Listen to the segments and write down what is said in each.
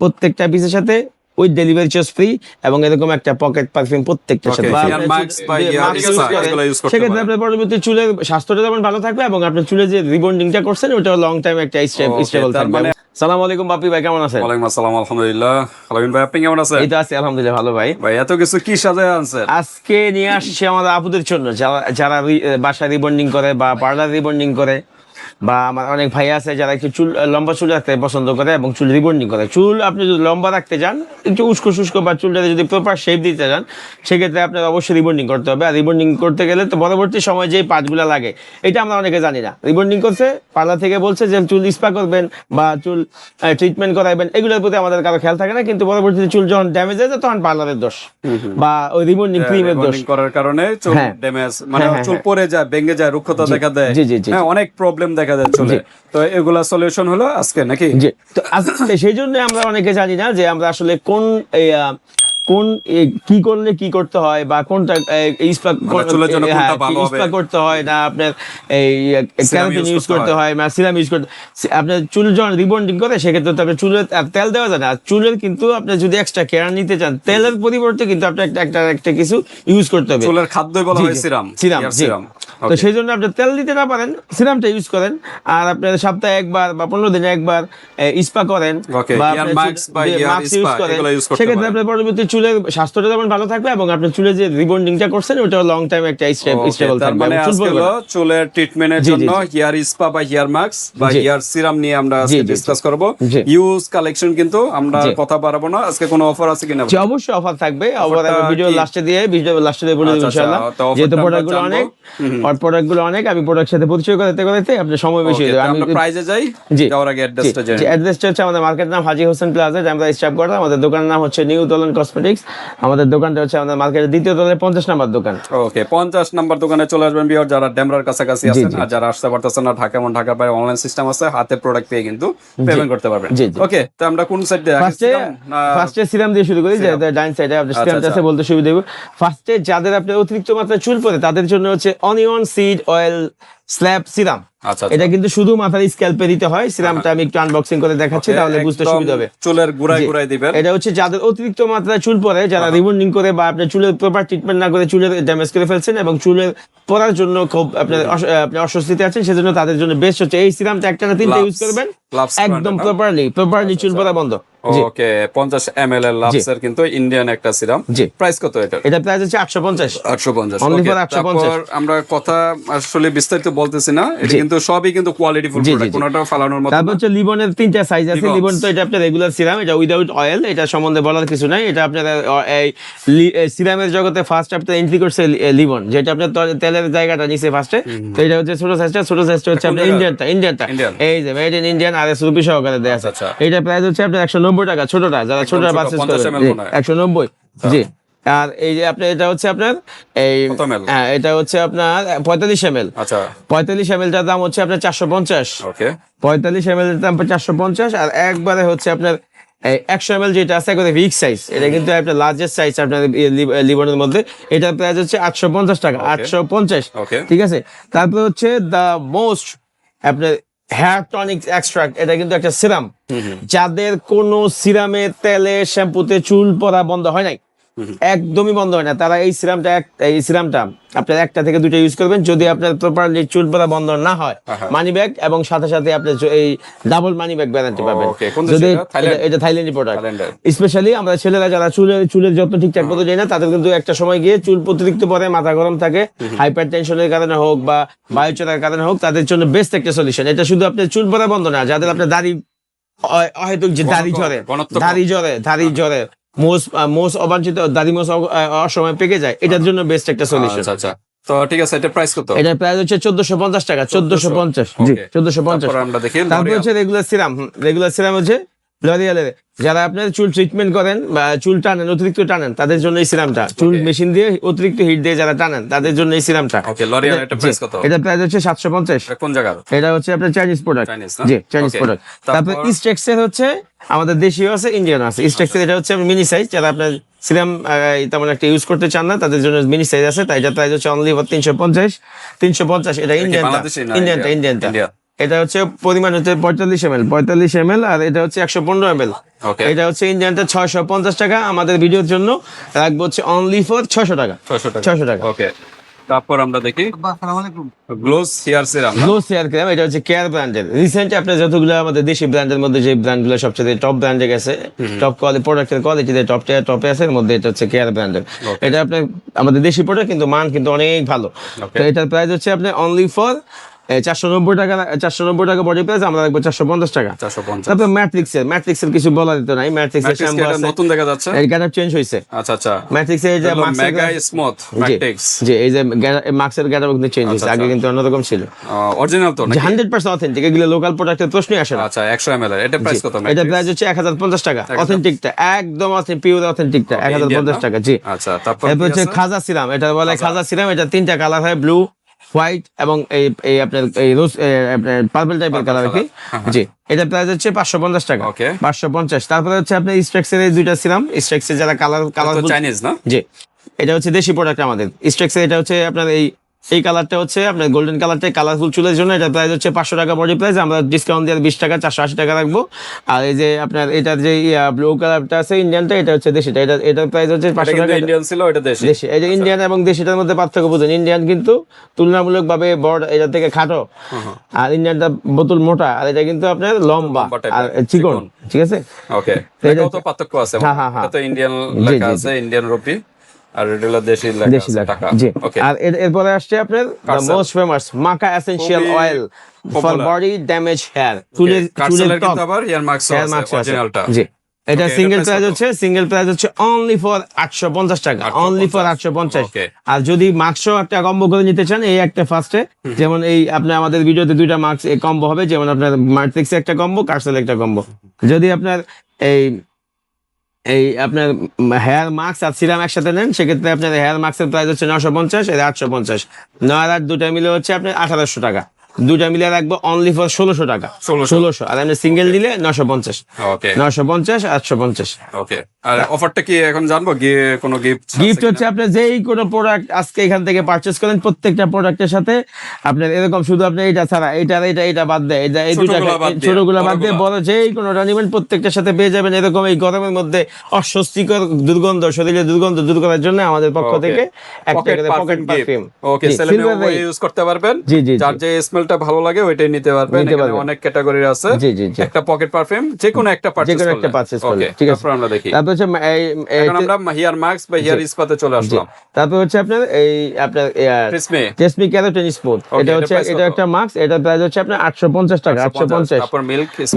প্রত্যেকটা পিসের সাথে ওই ডেলিভারি চার্জ ফ্রি এবং এরকম একটা পকেট পারফিউম প্রত্যেকটার সাথে। সেক্ষেত্রে আপনার পরবর্তী চুলের স্বাস্থ্যটা যেমন ভালো থাকবে এবং আপনার চুলের যে রিবন্ডিংটা করছেন ওটা লং টাইম একটা স্টেবল থাকবে। সালাম আলাইকুম বাপি ভাই, কেমন আছেন? ওয়ালাইকুম আসসালাম, আলহামদুলিল্লাহ। আলামিন ভাই, আপনি কেমন আছেন? এই তো আছি আলহামদুলিল্লাহ ভালো ভাই। ভাই এত কিছু কি সাজায় আনছেন? আজকে নিয়ে আসছি আমাদের আপুদের জন্য, যারা বাসায় রিবন্ডিং করে বা পার্লার রিবন্ডিং করে, বা আমার অনেক ভাই আছে যারা একটু চুল লম্বা চুল রাখতে পছন্দ করে এবং চুল রিবন্ডিং করে। চুল আপনি যদি লম্বা রাখতে চান, একটু উস্কো শুষ্ক বা চুলটাতে যদি প্রপার শেপ দিতে চান, সেক্ষেত্রে আপনার অবশ্যই রিবন্ডিং করতে হবে। আর রিবন্ডিং করতে গেলে তো পরবর্তী সময় যে পাঁচগুলো লাগে এটা আমরা অনেকে জানি না। রিবন্ডিং করছে পার্লার থেকে বলছে যে চুল স্পা করবেন বা চুল ট্রিটমেন্ট করাবেন, এগুলোর প্রতি আমাদের কারো খেয়াল থাকে না, কিন্তু পরবর্তীতে চুল যখন ড্যামেজ হয়ে যায় তখন পার্লারের দোষ বা ওই রিবন্ডিং ক্রিমের দোষ করার কারণে চুল ড্যামেজ, মানে চুল পড়ে যায়, ভেঙে যায়, রুক্ষতা দেখা দেয়, অনেক প্রবলেম দেখা যায় চুলে। তো এগুলা সলিউশন হলো আজকে নাকি? তো আজকে সেই জন্য আমরা অনেকে জানি না যে আমরা আসলে কোন কি করলে কি করতে হয় বা কোনটা করতে হয় না, আপনার এই ক্যারাটিন ইউজ করতে হয় না সিরাম ইউজ করতে। আপনার চুল যখন রিবন্ডিং করে সেক্ষেত্রে তো আপনার চুলের তেল দেওয়া যায় না। চুলের কিন্তু আপনি যদি এক্সট্রা কেয়ার নিতে চান, তেলের পরিবর্তে কিন্তু আপনার একটা কিছু ইউজ করতে হবে। চুলের খাদ্যই বলা হয় সিরাম। তো সেই জন্য আপনি তেল দিতে না পারেন, সিরামটা ইউজ করেন। আর আপনার সপ্তাহে একবার বা 15 দিনে একবার স্পা করেন বা মাস্ক ইউজ করেন, সেক্ষেত্রে আপনার পরবর্তী চুলের স্বাস্থ্যটা যেমন ভালো থাকবে এবং আপনার চুলের যে রিবন্ডিংটা করছেন ওটা লং টাইম একটা স্টেবল থাকবে। মানে আজকে হলো চুলের ট্রিটমেন্টের জন্য হেয়ার স্পা বা হেয়ার মাস্ক বা হেয়ার সিরাম নিয়ে আমরা আজকে ডিসকাস করব। ইউজ কালেকশন কিন্তু আমরা কথা বাড়াবো না। আজকে কোনো অফার আছে কিনা? জি অবশ্যই অফার থাকবে। ভিডিও লাস্টে দিয়ে বলে দেব ইনশাআল্লাহ। যেহেতু প্রোডাক্টগুলো অনেক আমি প্রোডাক্টের সাথে পরিচয় করতে আপনার সময় বেশি হয়ে যাবে। আমরা প্রাইজে যাই, যাওয়ার আগে অ্যাড্রেসটা জানি। অ্যাড্রেসটা হচ্ছে আমাদের মার্কেট নাম হাজী হোসেন প্লাজা, আমরা স্টাফ করা। আমাদের দোকানের নাম হচ্ছে নিউ দলন কসমেটিক্স। আমাদের দোকানটা হচ্ছে আমাদের মার্কেটের দ্বিতীয় তলায় 50 নাম্বার দোকান। ওকে, 50 নাম্বার দোকানে চলে আসবেন বিয়ার, যারা ডেমরার কাছাকাছি আছেন। আর যারা আসতে পারতেছেন না, ঢাকা এবং ঢাকার বাইরে অনলাইন সিস্টেম আছে, হাতে প্রোডাক্ট পেয়ে কিন্তু পেমেন্ট করতে পারবেন। ওকে, তো আমরা কোন সাইড দিয়ে ফার্স্টে সিরাম দিয়ে শুরু করি, যে ডাইন সাইডে আপনি সিরামটা আছে বলতে সুবিধা হবে। ফার্স্টে যাদের আপনি অতিরিক্ত মাত্রায় চুল পড়ে তাদের জন্য হচ্ছে onion seed oil slab serum. এটা কিন্তু শুধু মাথার স্ক্যাল্পে দিতে হয়। সিরামটা আমি একটু আনবক্সিং করে দেখাচ্ছি, তাহলে বুঝতে সুবিধা হবে। চুলের গোড়ায় দিবেন। এটা হচ্ছে যাদের অতিরিক্ত মাত্রায় চুল পড়ে, যারা রিবন্ডিং করে বা আপনার চুলের প্রপার ট্রিটমেন্ট না করে চুলের ড্যামেজ করে ফেলছেন এবং চুলের পড়ার জন্য খুব আপনার অস্বস্তিতে আছেন, সেজন্য তাদের জন্য বেস্ট হচ্ছে এই সিরামটা। একটা না তিনটা ইউজ করবেন, একদম প্রপারলি চুল পড়া বন্ধ। ওকে, 50 ml এর লাভসের কিন্তু ইন্ডিয়ান একটা সিরাম। প্রাইস কত এটা? এটা প্রাইস হচ্ছে 850 অনলি ফর 850। আমরা কথা আসলে বিস্তারিত বলতেছি না, এটা কিন্তু সবই কিন্তু কোয়ালিটিফুল প্রোডাক্ট, কোনটাও ফালানোর মতো না। তারপর হচ্ছে লিবনের তিনটা সাইজ আছে। লিবন তো এটা আপনার রেগুলার সিরাম, এটা উইদাউট অয়েল, এটা সম্বন্ধে বলার কিছু নাই। এটা আপনার এই সিরামের জগতে ফার্স্ট আপনার এন্ট্রি করছে লিবন, যেটা আপনার তেলের জায়গাটা নিচে ফার্স্টে। তো এটা হচ্ছে ছোট সাইজটা হচ্ছে আপনার ইন্ডিয়ানটা এই যে মেড ইন ইন্ডিয়ান আর রুপি সহকারে দেয়া আছে। এটা প্রাইস হচ্ছে আপনার 190 টাকা, ছোটটা যারা ছোটটা পারচেজ করবে 190। জি, আর এই যে আপনার এটা হচ্ছে আপনার এই এটা হচ্ছে আপনার 45 ml। 45 ml টার দাম হচ্ছে আপনার 450। 45 ml এর দাম 450। আর একবারে হচ্ছে আপনার 100 ml যেটা আছে একবারে বিগ সাইজ, এটা কিন্তু আপনার লার্জেস্ট সাইজ আপনার লিবনের মধ্যে। এটার প্রাইস হচ্ছে 850 টাকা, 850। ঠিক আছে। তারপর হচ্ছে দ্য মোস্ট আপনার হেয়ার টনিক এক্সট্রাক্ট, এটা কিন্তু একটা সিরাম। যাদের কোনো সিরামে তেলে শ্যাম্পুতে চুল পড়া বন্ধ হয় নাই, একদমই বন্ধ হয় না, তারা এই সিরামটা আপনার একটা থেকে দুটো ইউজ করবেন। যদি আপনার প্রপারলি চুল পড়া বন্ধ না হয়, মানি ব্যাগ এবং সাথে আপনি এই ডাবল মানি ব্যাগ গ্যারান্টি পাবেন। যদি এটা থাইল্যান্ডি প্রোডাক্ট। স্পেশালি আমরা ছেলেরা যারা চুলের যত্ন ঠিকঠাক মতো যায় না, তাদের কিন্তু একটা সময় গিয়ে চুল অতিরিক্ত পরে মাথা গরম থাকে, হাইপার টেনশনের কারণে হোক বা বায়ুচলার কারণে হোক, তাদের জন্য বেস্ট একটা সলিউশন। এটা শুধু আপনার চুল পড়া বন্ধ না, যাদের আপনার দাড়ি অহেতুক যে দাড়ি জ্বরে মোস অবাঞ্ছিত দাড়ি মোস অসময় পেকে যায়, এটার জন্য বেস্ট একটা সলিউশন। তো ঠিক আছে, এটা প্রাইস কত? এটা প্রাইস হচ্ছে 1450 টাকা, 1450। জি 1450। তারপর হচ্ছে রেগুলার সিরাম হচ্ছে লরিয়ালের। যারা আপনার চুল ট্রিটমেন্ট করেন বা চুল টানেন, অতিরিক্ত টানেন, তাদের জন্য এই সিরামটা। চুল মেশিন দিয়ে অতিরিক্ত হিট দিয়ে যারা টানেন, তাদের জন্য এই সিরামটা। এটা প্রাইস হচ্ছে 750। কোন জায়গা? এটা হচ্ছে আপনার চাইনিজ প্রোডাক্ট। জি, চাইনিজ প্রোডাক্ট। তারপর ইস্টেক্সের হচ্ছে আমাদের দেশীয় আছে, ইন্ডিয়ান আছে। ইস্টেক্সের এটা হচ্ছে মিনি সাইজ, যারা আপনার সিরাম তেমন একটা ইউজ করতে চান না, তাদের জন্য মিনি সাইজ আছে। তাই এটা প্রাইস হচ্ছে অনলি 350। এটা ইন্ডিয়ানটা। এটা হচ্ছে পরিমাণ হচ্ছে 45 ml আর এটা হচ্ছে 115 ml। ওকে এটা হচ্ছে ইন্ডিয়ানটা 650 টাকা, আমাদের ভিডিওর জন্য রাখবো হচ্ছে অনলি ফর 600 টাকা। 600 টাকা। ওকে, তারপর আমরা দেখি gloss hair serum. Gloss hair cream, এটা হচ্ছে কেয়ার ব্র্যান্ডের। রিসেন্টলি আপনার যতগুলো আমাদের দেশি ব্র্যান্ডের মধ্যে যে ব্র্যান্ডগুলো সবচেয়ে টপ ব্র্যান্ডে গেছে, টপ কোয়ালিটি প্রোডাক্টের কোয়ালিটিতে টপে আছে, এর মধ্যে এটা হচ্ছে কেয়ার ব্র্যান্ডের। এটা আপনার আমাদের দেশি প্রোডাক্ট কিন্তু মান কিন্তু অনেক ভালো। তো এটার প্রাইস হচ্ছে আপনার অনলি ফর 490 টাকা। 490 টাকা বডি প্রাইস, আমরা রাখবো 450 টাকা। 450। তারপর ম্যাট্রিক্সের কিছু বলা যেত নাই। ম্যাট্রিক্সের শ্যাম্পু আছে, নতুন দেখা যাচ্ছে, এর গ্যারাপ চেঞ্জ হয়েছে। আচ্ছা আচ্ছা, ম্যাট্রিক্সের এই যে মেগা স্মুথ ম্যাট্রিক্স, জি এই যে মাক্সের গ্যারাপ কিন্তু চেঞ্জ হয়েছে, আগে কিন্তু অন্যরকম ছিল। অরিজিনাল তো নাকি? 100% অথেন্টিক, এগুলো লোকাল প্রোডাক্টের প্রশ্নই আসে না। আচ্ছা 100 ml এটা প্রাইস কত? এটা প্রাইস হচ্ছে 1050 টাকা। অথেন্টিকটা একদম আছে, পিওর অথেন্টিকটা 1050 টাকা। জি আচ্ছা, তারপর এরপর হচ্ছে খাজা সিরাম, এটা বলে খাজা সিরাম। এটা তিনটা কালার হয়, ব্লু, হোয়াইট এবং এই আপনার এই রোজ আপনার পার্পল টাইপের কালার আর কি। জি এটা প্রাইস হচ্ছে 550 টাকা। 550। তারপরে হচ্ছে আপনার স্ট্রেক্সের এই দুইটা সিরাম, স্ট্রেক্সের যারা কালার চাইনিজ না? জি এটা হচ্ছে দেশি প্রোডাক্ট আমাদের স্ট্রেক্সের। এটা হচ্ছে আপনার এই কালারটা হচ্ছে আপনার গোল্ডেন কালারটা, কালারফুল চুলের জন্য। এটা প্রাইস হচ্ছে 500 টাকা বডি প্রাইস, আমরা ডিসকাউন্ট দিয়ে 20 টাকা 480 টাকা রাখবো। আর এই যে আপনার এটার যে ব্লু কালারটা আছে ইন্ডিয়ানটা, এটা হচ্ছে দেশিটা। এটার প্রাইস হচ্ছে 500 টাকা। ইন্ডিয়ান ছিল, এটা দেশি। এই যে ইন্ডিয়ান এবং দেশিটার মধ্যে পার্থক্য বুঝুন, ইন্ডিয়ান কিন্তু তুলনামূলকভাবে বড়, এটা থেকে খাটো, আর ইন্ডিয়ানটা বোতল মোটা, আর এটা কিন্তু আপনার লম্বা আর চিকন। ঠিক আছে, ওকে, এটাও তো পার্থক্য আছে। এটা তো ইন্ডিয়ান লেখা আছে, ইন্ডিয়ান রুপি, আর রেগুলার দেশি লেখা টাকা। ওকে, আর এরপরে আসছে আপনার মোস্ট ফেমাস মাকা essential oil for body damage hair. চুলের ত্বক, আবার হেয়ার মাস্ক আছে অরিজিনালটা। জি এটা সিঙ্গেল প্রাইস হচ্ছে অনলি ফর 850 টাকা। Only for 850। আর যদি মাস্কও একটা কম্বো করে নিতে চান, এই একটা ফার্স্টে, যেমন এই আপনার আমাদের ভিডিওতে দুইটা মাস্ক কম্বো হবে, যেমন আপনার ম্যাট্রিক্সে একটা কম্বো, কার্সেল একটা কম্বো। যদি আপনার এই আপনার হেয়ার মাস্ক আর সিরাম একসাথে নেন, সেক্ষেত্রে আপনার হেয়ার মাস্কের প্রাইস হচ্ছে 950, এর 850। 9 আর 8 দুটা মিলে হচ্ছে আপনার 1800 টাকা। দুটা মিলে রাখবো অনলি ফর 1600 টাকা। 1600। আর আপনি সিঙ্গেল দিলে 950। ওকে, 950 850। ওকে, আর অফারটা কি এখন জানবো? কোনো গিফট হচ্ছে আপনার যেই কোনো প্রোডাক্ট আজকে এখান থেকে পারচেজ করেন, প্রত্যেকটা প্রোডাক্টের সাথে আপনার এরকম, শুধু আপনি এটা ছাড়া এটা বাদ দেয়, এই দুইটা ছোটগুলো বাদ দিয়ে বড় যেই কোনোটা নেবেন, প্রত্যেকটার সাথে পেয়ে যাবেন এরকম এই গরমের মধ্যে অস্বস্তিকর দুর্গন্ধ, শরীরের দুর্গন্ধ দূর করার জন্য আমাদের পক্ষ থেকে একটা করে পকেট পারফিউম। ওকে, সেলিব্রেট ইউজ করতে পারবেন। যার যে স্মেলটা ভালো লাগে ওইটাই নিতে পারবেন। এখানে অনেক ক্যাটাগরি আছে। একটা পকেট পারফিউম যে কোনো একটা পারচেজ করলে। ঠিক আছে, আমরা দেখি। তারপর হচ্ছে এখন আমরা হেয়ার মাস্ক বা হেয়ার স্পাতে চলে আসলাম। তারপর হচ্ছে আপনার ট্রেসমি ক্যারোটিন স্মুথ। এটা একটা মাস্ক, এটা প্রাইস হচ্ছে আপনার 850 টাকা। 850। তারপর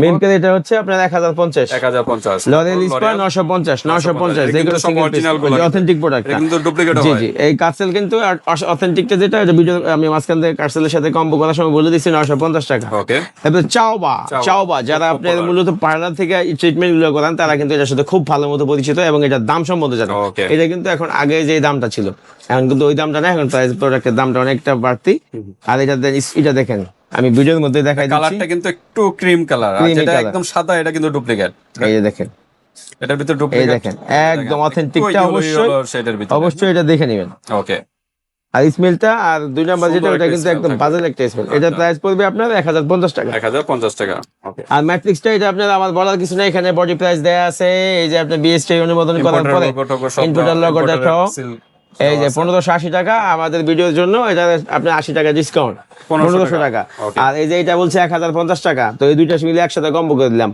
মিল্কের এটা হচ্ছে আপনার 1050। 1050। L'Oréal spa 950। যেগুলো অরিজিনাল অথেন্টিক প্রোডাক্ট, কিন্তু ডুপ্লিকেট হয়। জি এই কার্সেল কিন্তু অথেন্টিকটা যেটা, এটা ভিডিও আমি মাঝখান থেকে কার্সেলের সাথে কম্বো করার সময় বলে দিচ্ছি 950 টাকা। ওকে, তারপর চাওবা যারা আপনার মূলত পার্লার থেকে ট্রিটমেন্ট গুলো করান, তারা কিন্তু এটার সাথে খুব ভালো মতো পরিচিত এবং এটার দাম সম্বন্ধে জানেন। এটা কিন্তু এখন আগে যে দামটা ছিল, এখন কিন্তু ওই দামটা না, এখন প্রাইস প্রোডাক্টের দামটা অনেকটা বাড়তি। আর এটা দেখেন, আমি ভিডিওর মধ্যে দেখাই দিচ্ছি, কালারটা কিন্তু একটু ক্রিম কালার, আর যেটা একদম সাদা এটা কিন্তু ডুপ্লিকেট। এই যে দেখেন, এটার ভিতর ডুপ্লিকেট, এই দেখেন একদম অথেন্টিকটা অবশ্যই এটা দেখে নেবেন। ওকে, আর স্মেলটা, আর 2 নাম্বার যেটা, ওটা কিন্তু একদম বাজে একটা স্মেল। এটা প্রাইস পড়বে আপনার 1050 টাকা। 1050 টাকা। ওকে, আর ম্যাট্রিক্সটা এটা আপনার আমার বলার কিছু নেই, এখানে বডি প্রাইস দেয়া আছে। এই যে আপনার বিএসটি অনুমোদন করার পরে ইনপুটার লোগোটা সহ এই যে 1580 টাকা আমাদের ভিডিওর জন্য। এটা আপনার 80 টাকা ডিসকাউন্ট, 1500 টাকা। আর এই যে এটা বলছে 1050 টাকা, তো এই দুইটা মিলে একসাথে কম্বো করে দিলাম।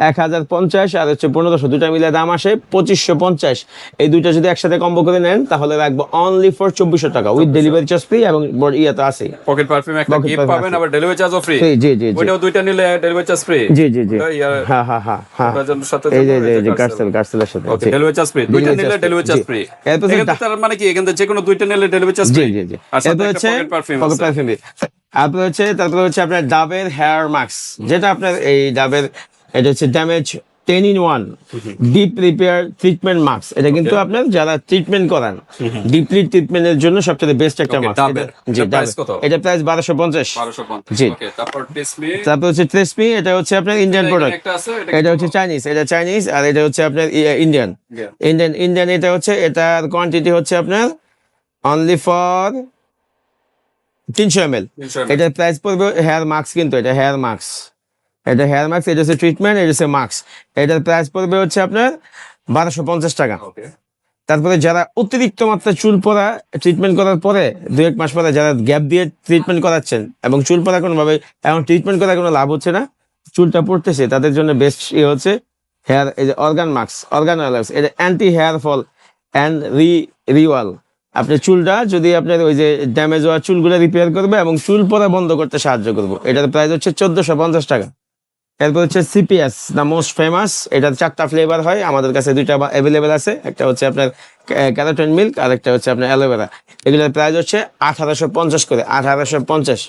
1050 আর হচ্ছে 1500, দুইটা মিলে দাম আসে 2550। এই দুইটা যদি একসাথে কম্বো করে নেন, তাহলে রাখবো অনলি ফর 2400 টাকা উইথ ডেলিভারি চার্জ ফ্রি, এবং ইয়া তো আছে পকেট পারফিউম একটা গিফট পাবেন, আবার ডেলিভারি চার্জও ফ্রি। জি ওইটাও দুইটা নিলে ডেলিভারি চার্জ ফ্রি। জি হ্যাঁ এই যে কার্সেলের সাথে ওকে, ডেলিভারি চার্জ ফ্রি, দুইটা নিলে ডেলিভারি চার্জ ফ্রি। তার মানে কি এখান থেকে যে কোনো দুইটা নিলে ডেলিভারি চার্জ ফ্রি। আর সাথে একটা পকেট পারফিউম আছে। তারপরে হচ্ছে আপনার ডাবের হেয়ার মাস্ক, যেটা আপনার এই ডাবের, এটা হচ্ছে damage 10-in-1 deep repair treatment mask. এটা কিন্তু আপনার যারা ট্রিটমেন্ট করান, ডিপলি ট্রিটমেন্টের জন্য সবচেয়ে বেস্ট একটা মাস্ক। এটা প্রাইস 1250। জি, তারপর হচ্ছে ট্রেসমি, এটা হচ্ছে আপনার ইন্ডিয়ান প্রোডাক্ট। এটা হচ্ছে চাইনিজ, আর এটা হচ্ছে আপনার ইন্ডিয়ান। এটা হচ্ছে, এটার কোয়ান্টিটি হচ্ছে আপনার অনলি ফর 300 ml। এটার প্রাইস পড়বে হেয়ার মাস্ক, কিন্তু এটা হেয়ার মাস্ক, এটা হেয়ার মাস্ক, এটা হচ্ছে ট্রিটমেন্ট, এটা হচ্ছে মাস্ক। এটার প্রাইস পড়বে হচ্ছে আপনার 1250 টাকা। তারপরে যারা অতিরিক্ত মাত্রায় চুল পড়া ট্রিটমেন্ট করার পরে 2-1 মাস পরে যারা গ্যাপ দিয়ে ট্রিটমেন্ট করাচ্ছেন এবং চুল পড়া কোনোভাবে এখন ট্রিটমেন্ট করার কোনো লাভ হচ্ছে না, চুলটা পড়তেছে, তাদের জন্য বেস্ট হচ্ছে হেয়ার এই যে অর্গান মাস্ক, অর্গান অয়েল। এটা অ্যান্টি হেয়ার ফল অ্যান্ড রিওয়াল। আপনার চুলটা যদি আপনার ওই যে ড্যামেজ হওয়া চুলগুলো রিপেয়ার করবে এবং চুল পড়া বন্ধ করতে সাহায্য করবো। এটার প্রাইস হচ্ছে 1450 টাকা। এরপর হচ্ছে সিপিএস, দ্য মোস্ট ফেমাস। এটার 4টা ফ্লেভার হয়, আমাদের কাছে 2টা অ্যাভেলেবেল আছে। একটা হচ্ছে আপনার ক্যারোটিন মিল্ক আর একটা হচ্ছে আপনার অ্যালোভেরা। এগুলোর প্রাইস হচ্ছে 1850 করে, 1850।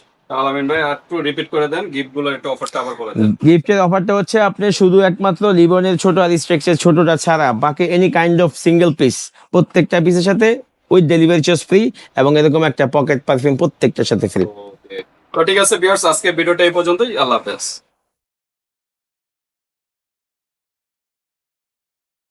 আলামিন ভাই একটু রিপিট করে দেন গিফটগুলোর একটা অফারটা আবার বলে দেন। গিফটের অফারটা হচ্ছে আপনি শুধু একমাত্র লিবনের ছোট আর স্ট্রেক্সের ছোটটা ছাড়া বাকি any kind of single piece প্রত্যেকটা পিসের সাথে উইথ ডেলিভারি চার্জ ফ্রি এবং এরকম একটা পকেট পারফিউম প্রত্যেকটার সাথে ফ্রি। তো ঠিক আছে ভিউয়ার্স, আজকে ভিডিওটা এই পর্যন্তই। আল্লাহ হাফেজ।